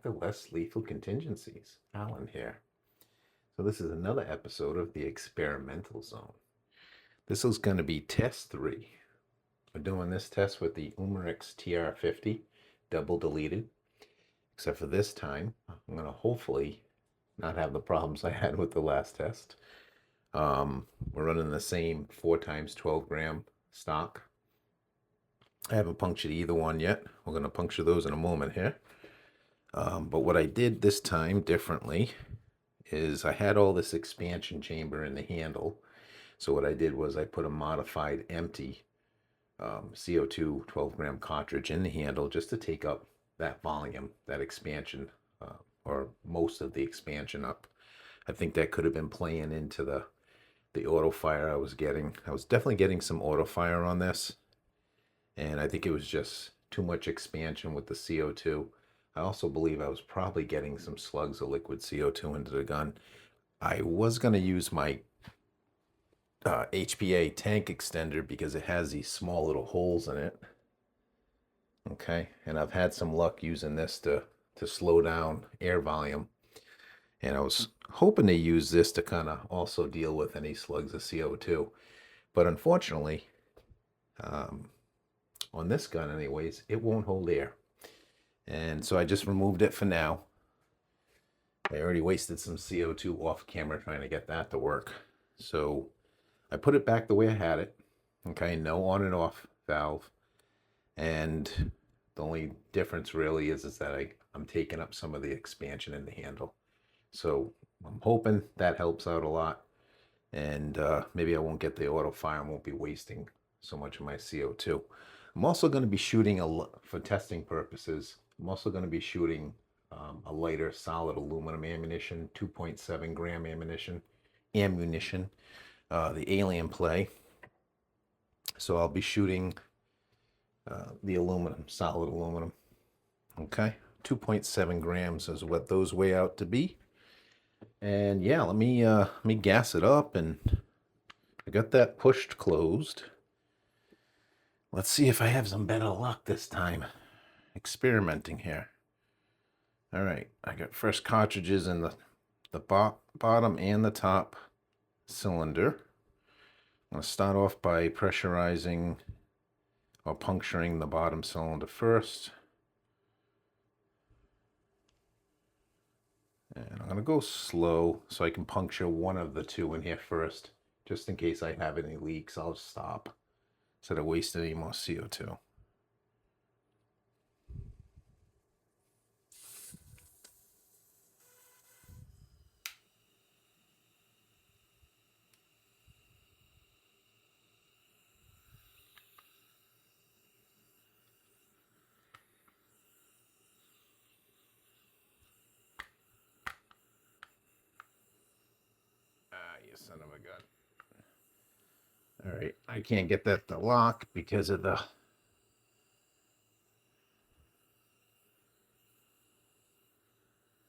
to Less Lethal Contingencies. Alan here. So this is another episode of the Experimental Zone. This is going to be test 3. We're doing this test with the Umarex TR50, double deleted. Except for this time, I'm going to hopefully not have the problems I had with the last test. We're running the same 4x12 gram stock. I haven't punctured either one yet. We're going to puncture those in a moment here. But what I did this time differently is I had all this expansion chamber in the handle. So what I did was I put a modified empty CO2 12 gram cartridge in the handle just to take up that volume, that expansion, or most of the expansion up. I think that could have been playing into the auto fire I was getting. I was definitely getting some auto fire on this. And I think it was just too much expansion with the CO2. I also believe I was probably getting some slugs of liquid CO2 into the gun. I was going to use my HPA tank extender because it has these small little holes in it. Okay, and I've had some luck using this to slow down air volume. And I was hoping to use this to kind of also deal with any slugs of CO2. But unfortunately, on this gun anyways, it won't hold air. And so I just removed it for now. I already wasted some CO2 off camera trying to get that to work. So I put it back the way I had it. Okay, no on and off valve. And the only difference really is that I'm taking up some of the expansion in the handle. So I'm hoping that helps out a lot. And maybe I won't get the auto fire and won't be wasting so much of my CO2. I'm also going to be shooting, for testing purposes, I'm also going to be shooting a lighter solid aluminum ammunition, 2.7 gram ammunition, the Alien Play. So I'll be shooting the aluminum, solid aluminum. Okay, 2.7 grams is what those weigh out to be. And yeah, let me gas it up, and I got that pushed closed. Let's see if I have some better luck this time. Experimenting here. All right, I got fresh cartridges in the bottom and the top cylinder. I'm going to start off by pressurizing or puncturing the bottom cylinder first. And I'm going to go slow so I can puncture one of the two in here first. Just in case I have any leaks, I'll stop instead of wasting any more CO2. You son of a gun. All right, I can't get that to lock because of the...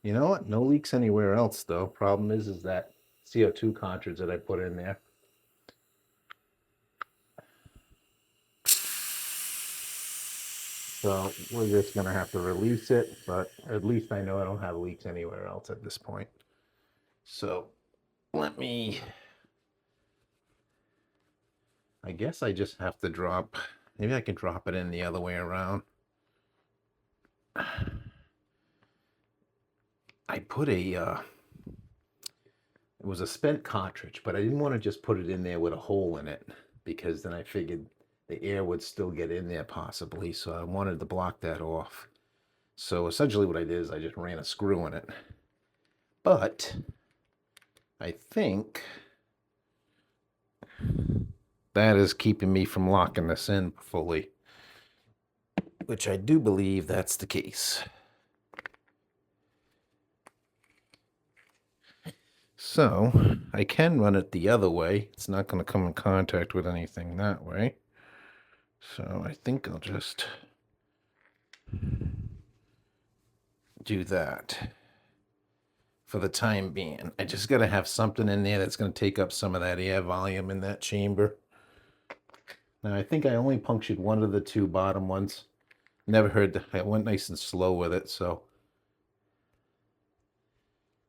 You know what? No leaks anywhere else, though. Problem is that CO2 cartridge that I put in there. So we're just going to have to release it, but at least I know I don't have leaks anywhere else at this point. So let me... I guess I just have to drop... Maybe I can drop it in the other way around. I put it was a spent cartridge, but I didn't want to just put it in there with a hole in it, because then I figured the air would still get in there possibly, so I wanted to block that off. So essentially what I did is I just ran a screw in it. But I think that is keeping me from locking this in fully, which I do believe that's the case. So I can run it the other way. It's not going to come in contact with anything that way. So I think I'll just do that for the time being. I just got to have something in there that's going to take up some of that air volume in that chamber. Now I think I only punctured one of the two bottom ones. Never heard that. I went nice and slow with it, so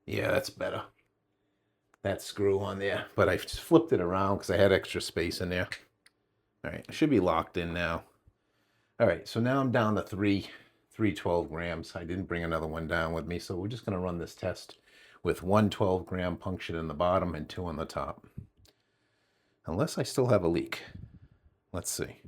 Yeah, that's better. That screw on there. But I just flipped it around because I had extra space in there. All right, it should be locked in now. All right, so now I'm down to three 12 grams. I didn't bring another one down with me, so we're just going to run this test with one 12-gram punctured in the bottom and 2 on the top. Unless I still have a leak. Let's see.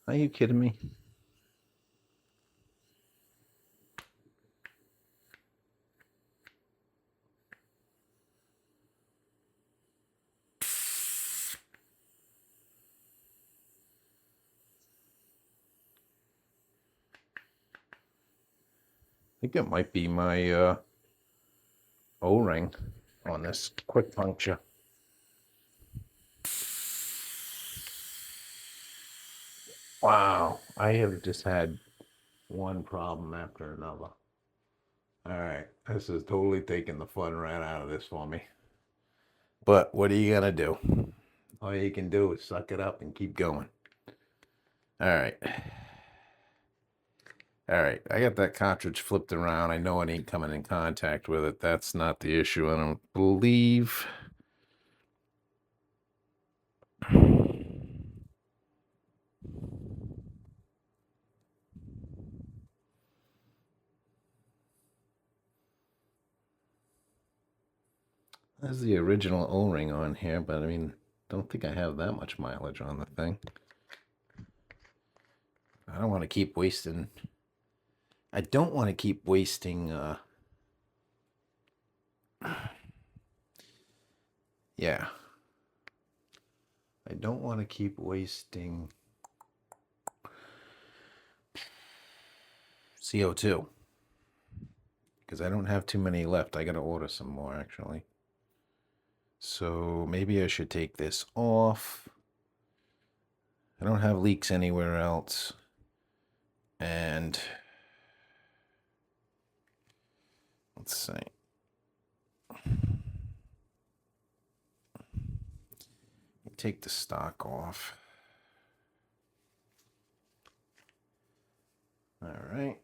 Are you kidding me? I think it might be my O-ring on this quick puncture. Wow, I have just had one problem after another. All right, this is totally taking the fun right out of this for me. But what are you gonna do? All you can do is suck it up and keep going. All right. All right, I got that cartridge flipped around. I know it ain't coming in contact with it. That's not the issue, I don't believe. There's the original O-ring on here, but I mean, don't think I have that much mileage on the thing. I don't want to keep wasting. I don't want to keep wasting. Yeah. I don't want to keep wasting CO2 because I don't have too many left. I got to order some more actually. So maybe I should take this off. I don't have leaks anywhere else. And let's see. Take the stock off. All right.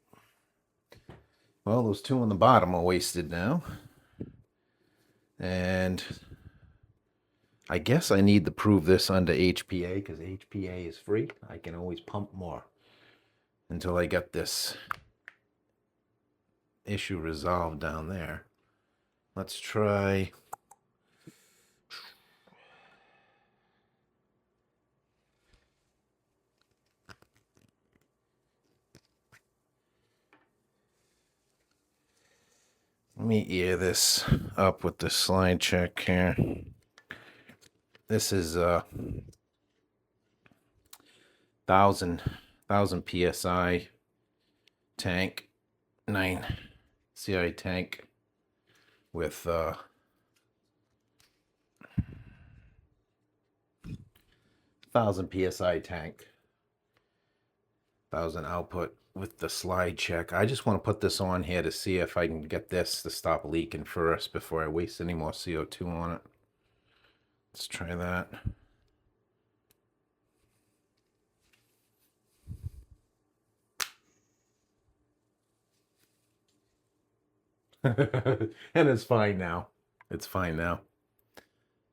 Well, those 2 on the bottom are wasted now. And I guess I need to prove this under HPA because HPA is free. I can always pump more until I get this issue resolved down there. Let's try. Let me ear this up with the slide check here. This is 1,000 PSI tank, 9 CI tank with 1,000 PSI tank, 1,000 output with the slide check. I just want to put this on here to see if I can get this to stop leaking first before I waste any more CO2 on it. Let's try that. And it's fine now. It's fine now.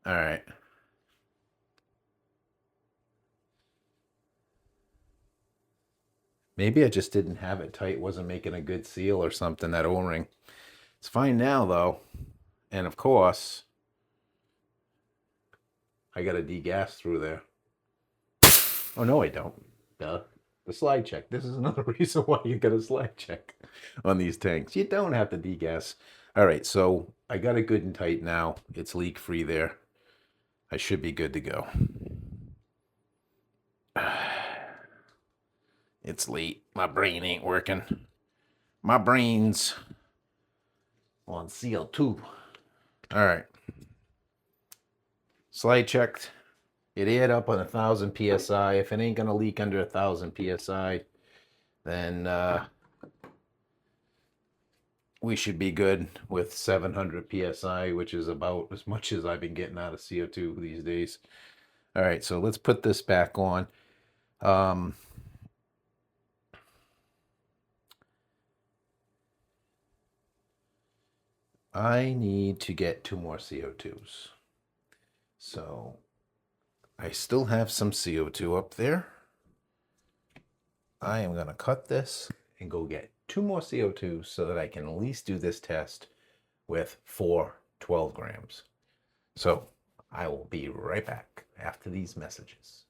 All right. Maybe I just didn't have it tight, wasn't making a good seal or something, that O-ring. It's fine now, though. And of course, I got to degas through there. Oh, no, I don't. Duh. The slide check. This is another reason why you got a slide check on these tanks. You don't have to degas. All right, so I got it good and tight now. It's leak-free there. I should be good to go. It's late. My brain ain't working. My brain's on CO2. All right. Slide checked. It aired up on 1,000 PSI. If it ain't going to leak under 1,000 PSI, then we should be good with 700 psi, which is about as much as I've been getting out of CO2 these days. All right, so let's put this back on. I need to get 2 more CO2s. So I still have some CO2 up there. I am going to cut this and go get 2 more CO2s so that I can at least do this test with 4 12 grams. So I will be right back after these messages.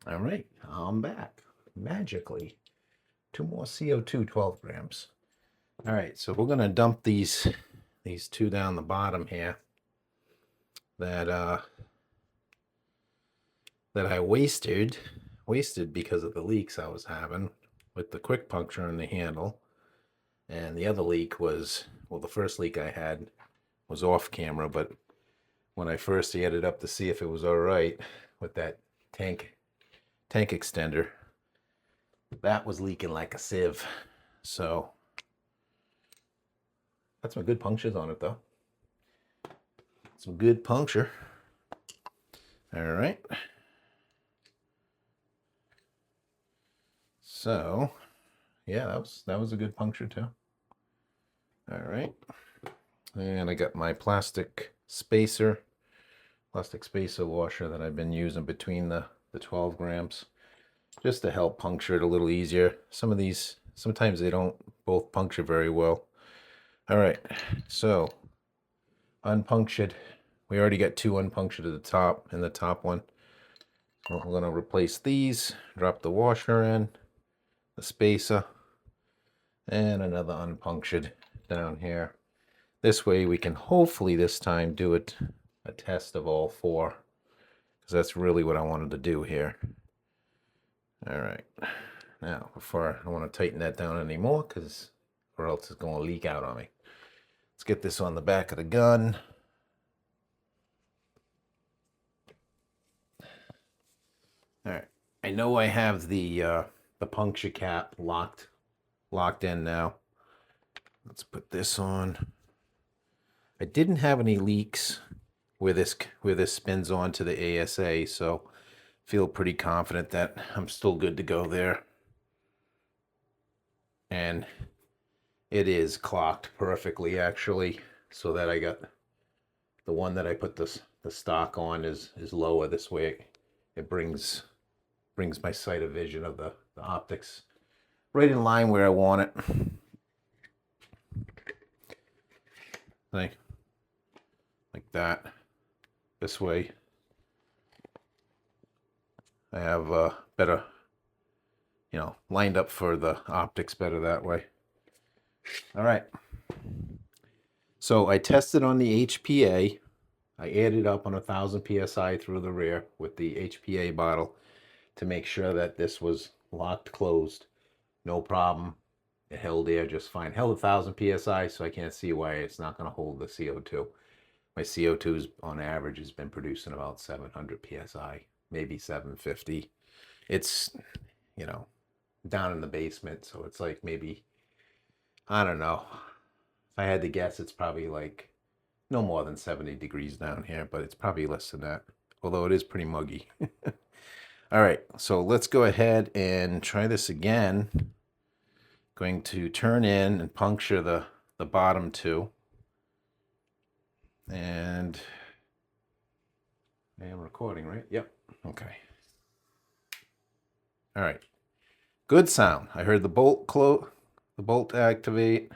All right, I'm back. Magically, 2 more CO2 12 grams. All right, so we're going to dump these 2 down the bottom here that I wasted because of the leaks I was having with the quick puncture in the handle. And the other leak was, well, the first leak I had was off camera, but when I first added up to see if it was all right with that tank extender, that was leaking like a sieve. So that's some good punctures on it though. Some good puncture. All right. So yeah, that was a good puncture too. All right. And I got my plastic spacer washer that I've been using between the 12 grams just to help puncture it a little easier. Some of these, sometimes they don't both puncture very well. All right, so unpunctured. We already got 2 unpunctured at the top, in the top one. So I'm going to replace these, drop the washer in, the spacer, and another unpunctured down here. This way we can hopefully this time do a test of all 4, because that's really what I wanted to do here. All right, now before I don't want to tighten that down anymore, because or else it's going to leak out on me. Let's get this on the back of the gun. All right, I know I have the puncture cap locked in now. Let's put this on. I didn't have any leaks where this spins on to the ASA, so feel pretty confident that I'm still good to go there. And it is clocked perfectly actually, so that I got the one that I put the stock on is lower. This way it brings my sight of vision of the optics right in line where I want it. Like that. This way I have better, lined up for the optics better that way. All right. So I tested on the HPA. I added up on 1,000 psi through the rear with the HPA bottle to make sure that this was locked closed. No problem. It held air just fine. Held 1,000 psi, so I can't see why it's not going to hold the CO2. My CO2's on average has been producing about 700 psi, maybe 750. It's, down in the basement, so it's like maybe, I don't know. If I had to guess, it's probably like no more than 70 degrees down here, but it's probably less than that, although it is pretty muggy. All right, so let's go ahead and try this again. Going to turn in and puncture the bottom 2. And I am recording, right? Yep. Okay. All right. Good sound. I heard the bolt activate.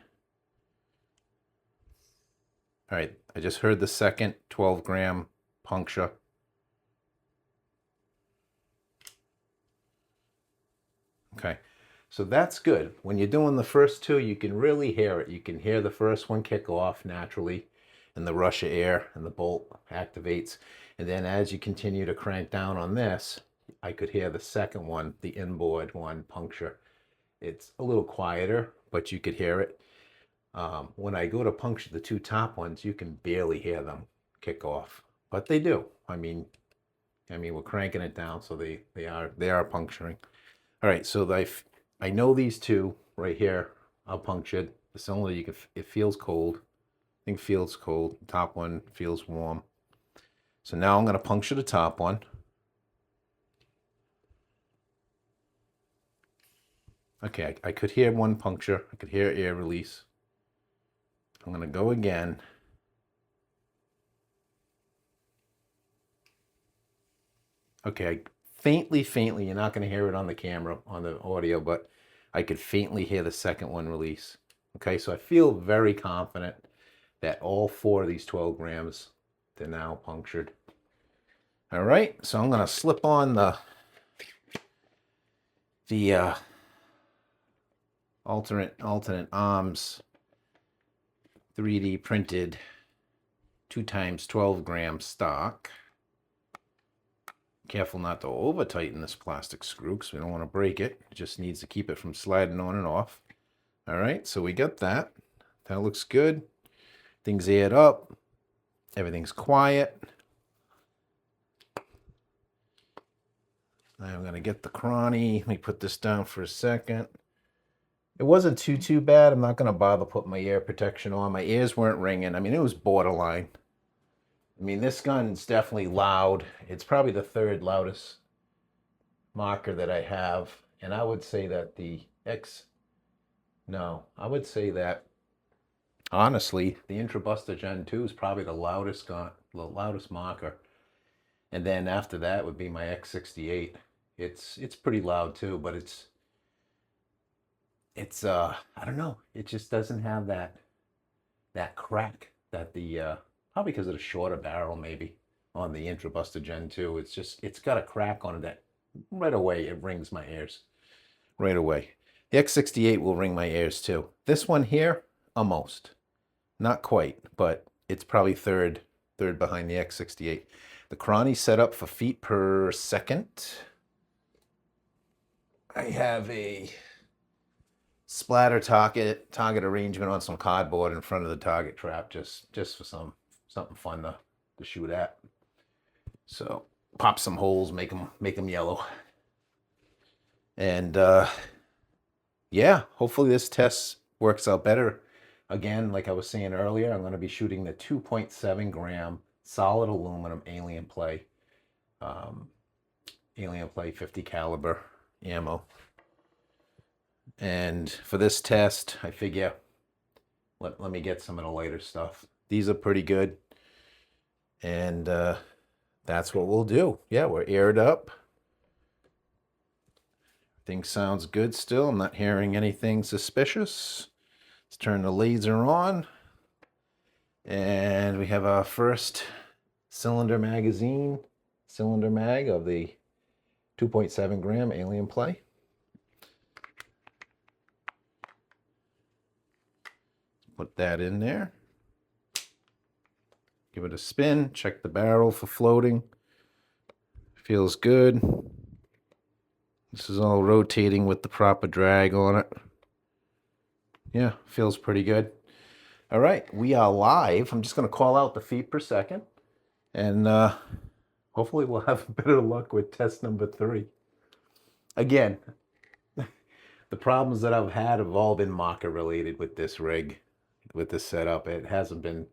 All right. I just heard the second 12 gram puncture. Okay. So that's good. When you're doing the first 2, you can really hear it. You can hear the first one kick off naturally, and the rush of air and the bolt activates. And then as you continue to crank down on this, I could hear the second one, the inboard one, puncture. It's a little quieter, but you could hear it. When I go to puncture the 2 top ones, you can barely hear them kick off, but they do. I mean, we're cranking it down, so they are puncturing. All right, so I know these 2 right here are punctured. The cylinder, you can, it feels cold. I think it feels cold. The top one feels warm. So now I'm going to puncture the top one. Okay, I could hear one puncture. I could hear air release. I'm going to go again. Okay, faintly, you're not going to hear it on the camera, on the audio, but I could faintly hear the second one release. Okay, so I feel very confident that all 4 of these 12 grams, they're now punctured. All right, so I'm going to slip on the alternate arms 3D printed 2x 12 gram stock. Careful not to over tighten this plastic screw because we don't want to break it. It just needs to keep it from sliding on and off. All right, so we got that. That looks good. Things add up. Everything's quiet. Now I'm going to get the cranny. Let me put this down for a second. It wasn't too bad. I'm not going to bother putting my ear protection on. My ears weren't ringing. I mean, it was borderline. I mean, this gun's definitely loud. It's probably the 3rd loudest marker that I have. And I would say that I would say that, honestly, the Intrabuster Gen 2 is probably the loudest marker. And then after that would be my X68. It's pretty loud too, but it's I don't know. It just doesn't have that crack that the probably because of the shorter barrel maybe on the Intrabuster Gen 2. It's got a crack on it that right away it rings my ears. Right away. The X68 will ring my ears too. This one here, almost. Not quite, but it's probably third behind the X68. The cranny set up for feet per second. I have a splatter target arrangement on some cardboard in front of the target trap, just for something fun to shoot at. So pop some holes, make them yellow. And yeah, hopefully this test works out better. Again, like I was saying earlier, I'm going to be shooting the 2.7 gram solid aluminum Alien Play 50 caliber ammo. And for this test, I figure let me get some of the lighter stuff. These are pretty good. And that's what we'll do. Yeah, we're aired up. Things sounds good still. I'm not hearing anything suspicious. Let's turn the laser on. And we have our first cylinder mag of the 2.7 gram Alien Play. Put that in there. Give it a spin. Check the barrel for floating. Feels good. This is all rotating with the proper drag on it. Yeah, feels pretty good. All right, we are live. I'm just going to call out the feet per second. And hopefully we'll have better luck with test number 3. Again, the problems that I've had have all been marker related with this rig, with this setup. It hasn't been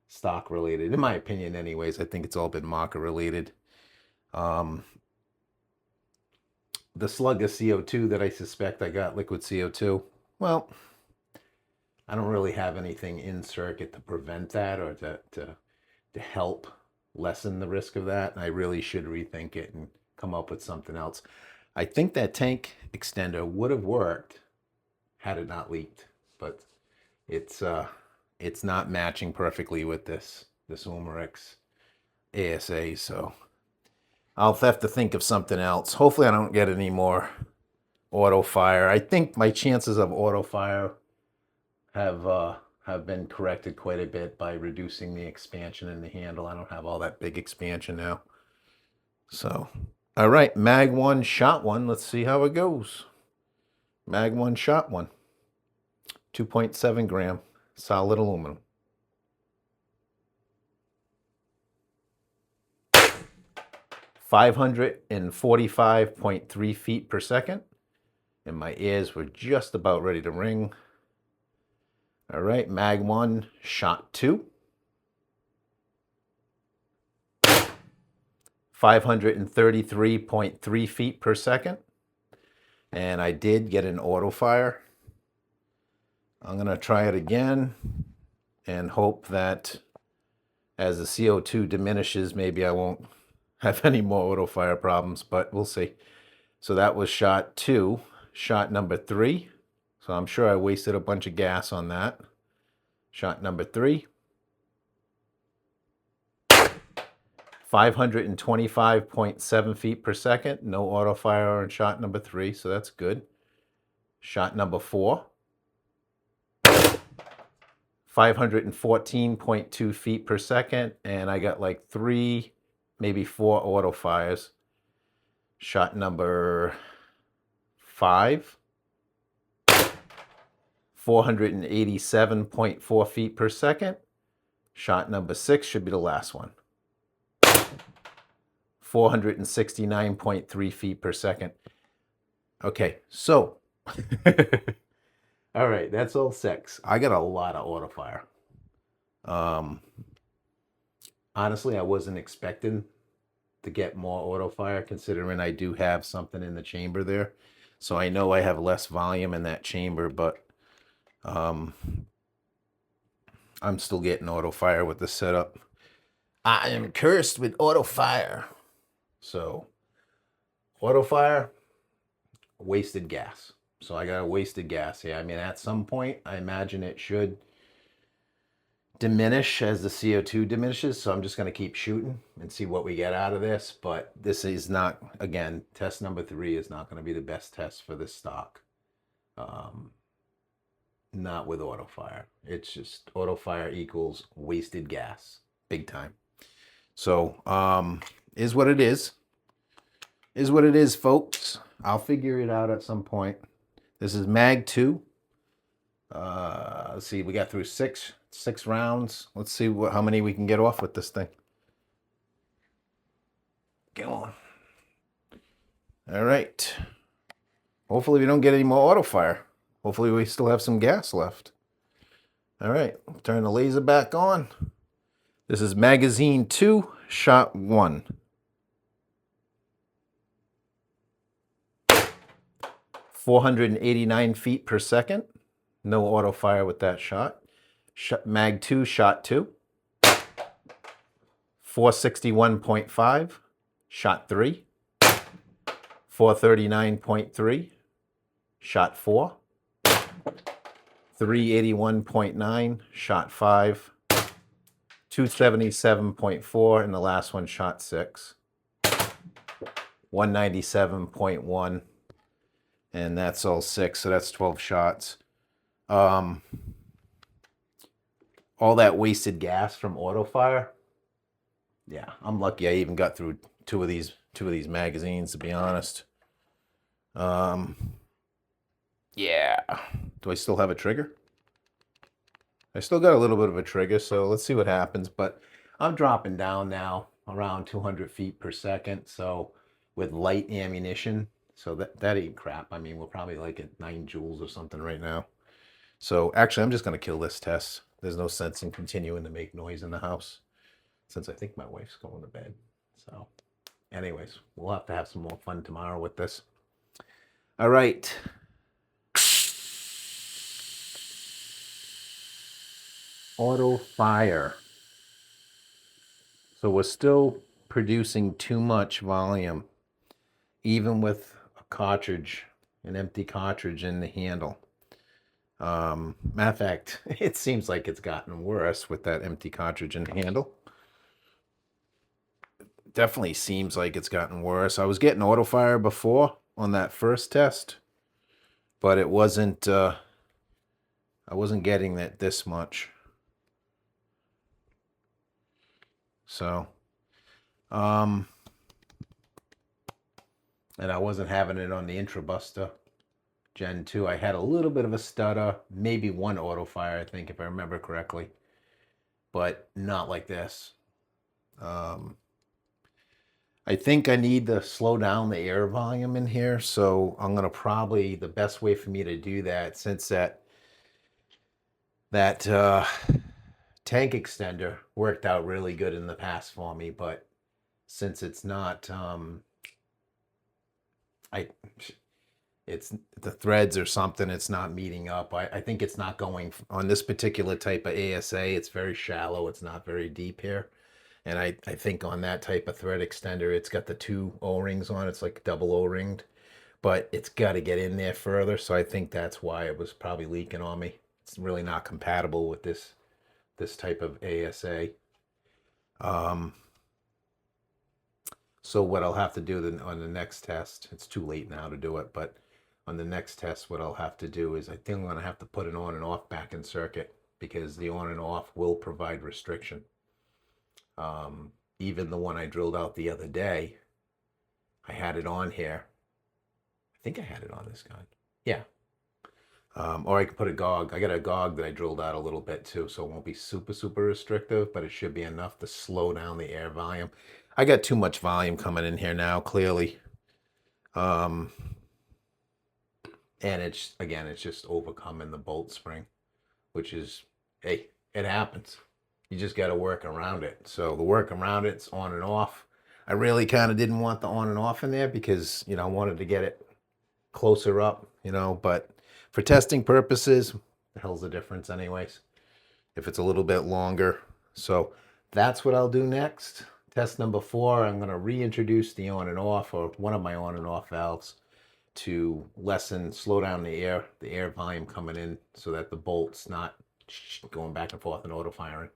stock related, in my opinion anyways. I think it's all been marker related. The slug of CO2 that I suspect I got liquid CO2, well, I don't really have anything in circuit to prevent that or to help lessen the risk of that. I really should rethink it and come up with something else. I think that tank extender would have worked had it not leaked, but it's not matching perfectly with this Umarex ASA, so I'll have to think of something else. Hopefully I don't get any more auto fire. I think my chances of auto fire have been corrected quite a bit by reducing the expansion in the handle. I don't have all that big expansion now. So, all right, mag 1, shot 1. Let's see how it goes. Mag 1, shot 1. 2.7 gram solid aluminum. 545.3 feet per second. And my ears were just about ready to ring. All right, mag 1, shot 2. 533.3 feet per second. And I did get an auto fire. I'm going to try it again and hope that as the CO2 diminishes, maybe I won't have any more auto fire problems, but we'll see. So that was shot 2. Shot number 3. So I'm sure I wasted a bunch of gas on that. Shot number 3. 525.7 feet per second. No auto fire on shot number 3, so that's good. Shot number 4. 514.2 feet per second, and I got like 3, maybe 4 auto fires. Shot number 5. 487.4 feet per second. Shot number 6 should be the last one. 469.3 feet per second. Okay, so all right, that's all 6. I got a lot of auto fire. Honestly, I wasn't expecting to get more auto fire considering I do have something in the chamber there. So I know I have less volume in that chamber, but I'm still getting auto fire with the setup. I am cursed with auto fire. So auto fire, wasted gas. So I got a wasted gas here. I mean, at some point, I imagine it should diminish as the CO2 diminishes. So I'm just going to keep shooting and see what we get out of this. But this is not, again, test number 3 is not going to be the best test for this stock. Not with auto fire. It's just auto fire equals wasted gas. Big time. So, is what it is. Is what it is, folks. I'll figure it out at some point. This is mag 2. Let's see, we got through six rounds. Let's see how many we can get off with this thing. Come on. All right. Hopefully we don't get any more auto fire. Hopefully we still have some gas left. All right, turn the laser back on. This is magazine 2, shot 1. 489 feet per second. No auto fire with that shot. Mag 2, shot 2. 461.5, shot 3. 439.3, shot 4. 381.9, shot 5. 277.4, and the last one, shot 6. 197.1. And that's all 6, so that's 12 shots. All that wasted gas from auto fire. Yeah, I'm lucky I even got through two of these magazines, to be honest. Yeah. Do I still have a trigger? I still got a little bit of a trigger, so let's see what happens. But I'm dropping down now around 200 feet per second, so with light ammunition. So that ain't crap. I mean, we're probably like at 9 joules or something right now. So actually, I'm just going to kill this test. There's no sense in continuing to make noise in the house since I think my wife's going to bed. So anyways, we'll have to have some more fun tomorrow with this. All right. Auto fire. So we're still producing too much volume, even with a cartridge, an empty cartridge in the handle. Matter of fact, it seems like it's gotten worse with that empty cartridge in the handle. Definitely seems like it's gotten worse. I was getting auto fire before on that first test, but it wasn't, I wasn't getting that this much. So, and I wasn't having it on the Intrabuster Gen 2. I had a little bit of a stutter, maybe 1 auto fire, I think, if I remember correctly, but not like this. I think I need to slow down the air volume in here, so I'm going to probably, the best way for me to do that, since that that tank extender worked out really good in the past for me, but since it's not, it's the threads or something, it's not meeting up. I think it's not going on this particular type of ASA. It's very shallow. It's not very deep here. And I think on that type of thread extender, it's got the two O-rings on. It's like double O-ringed, but it's got to get in there further. So I think that's why it was probably leaking on me. It's really not compatible with this type of ASA. So what I'll have to do then on the next test, it's too late now to do it, but on the next test, what I'll have to do is I think I'm going to have to put an on and off back in circuit, because the on and off will provide restriction. Even the one I drilled out the other day, I had it on here. I think I had it on this gun. Yeah. Or I could put a gog. I got a gog that I drilled out a little bit too, so it won't be super, super restrictive, but it should be enough to slow down the air volume. I got too much volume coming in here now, clearly. And it's, again, it's just overcoming the bolt spring, which is, hey, it happens. You just got to work around it. So the work around it's on and off. I really kind of didn't want the on and off in there because, you know, I wanted to get it closer up, you know, but for testing purposes, the hell's the difference anyways, if it's a little bit longer. So that's what I'll do next. Test number 4, I'm going to reintroduce the on and off, or one of my on and off valves, to slow down the air volume coming in, so that the bolt's not going back and forth and auto firing.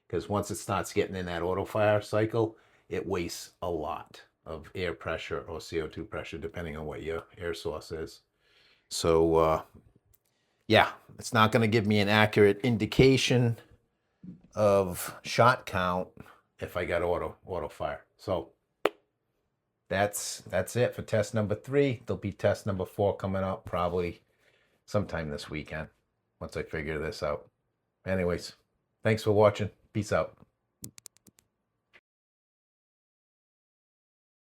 Because once it starts getting in that auto fire cycle, it wastes a lot of air pressure or CO2 pressure, depending on what your air source is. So yeah, it's not going to give me an accurate indication of shot count if I got auto fire. So that's it for test number 3. There'll be test number 4 coming up probably sometime this weekend once I figure this out. Anyways, thanks for watching. Peace out.